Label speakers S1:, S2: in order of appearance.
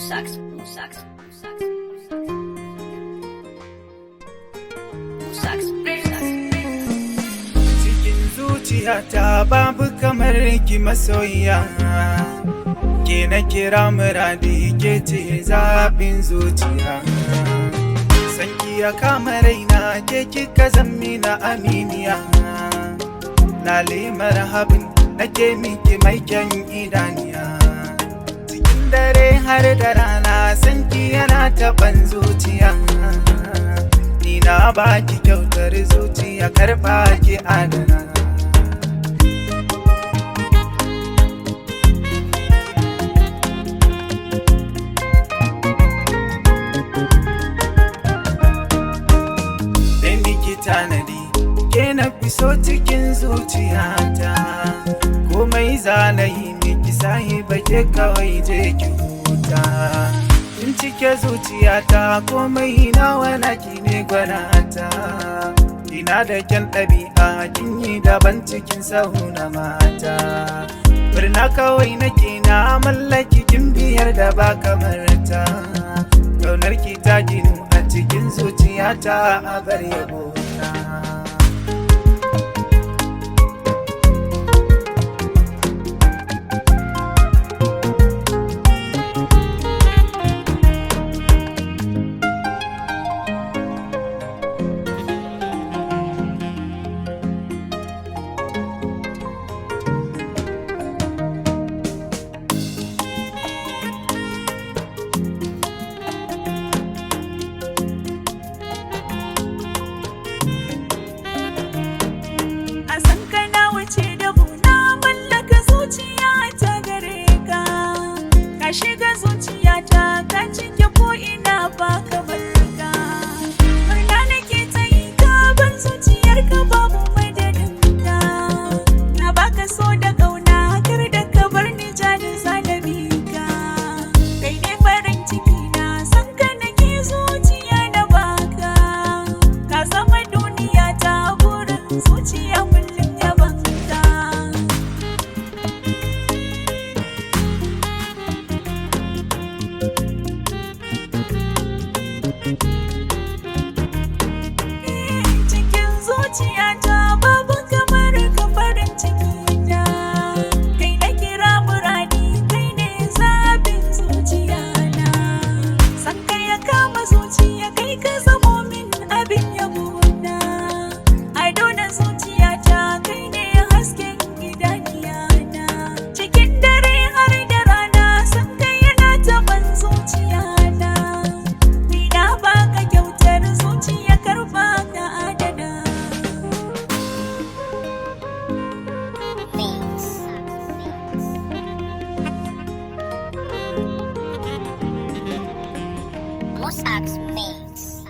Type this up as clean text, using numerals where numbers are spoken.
S1: Musax, Musax, Musax, Musax, Musax.
S2: Cikin zuciyata babu kamar ki masoyiya, ke na kira muradi ke ce zaɓin zuciya. Sanki ya kama raina ke kika zammi na aminiya, na limar habin nake miki mai kyan idaniya. Cikin dare har da rana sanki yana taɓan zuciya, ni na baki kyautar zuciya karɓa ki adana. Tanadi ke na fi so cikin zuciyata, komai zanayi miki sahiba ke kawai je ki huta. Kin cike zuciyata komai nawa naki ne gwanata, kina da kyan ɗabi'a kin yi daban cikin sahu na mata. Murna kawai nake na mallaki kin biyar da ba kamar ta, ƙaunar ki ta ginu a cikin zuciyata a bar yabo.
S3: Shiga zuciyata ka cike ko ina ba ka barka. Murna nake ta yi ka ban zuciyar ka babu madadin ka. Na baka so da kauna kar da ka bar ni jadin zalabi ka. Kai ne farin ciki na san ka nake zuciya na baka. Ka zama duniya ta burin zuciya kullum yaban ka. Cikin zuciyata babu kamar ka farin ciki na. Kai na kira muradi kai ne zaɓin zuciya na. San kai ya kama zuciya kai ka zamo min abin yabo na. Ado na zuciyata kai ne hasken idaniya na. Cikin dare har da rana san kai yana taɓan zuciya na. Ni na baka kyautar zuciya karba ka adana.
S1: Musax Mix.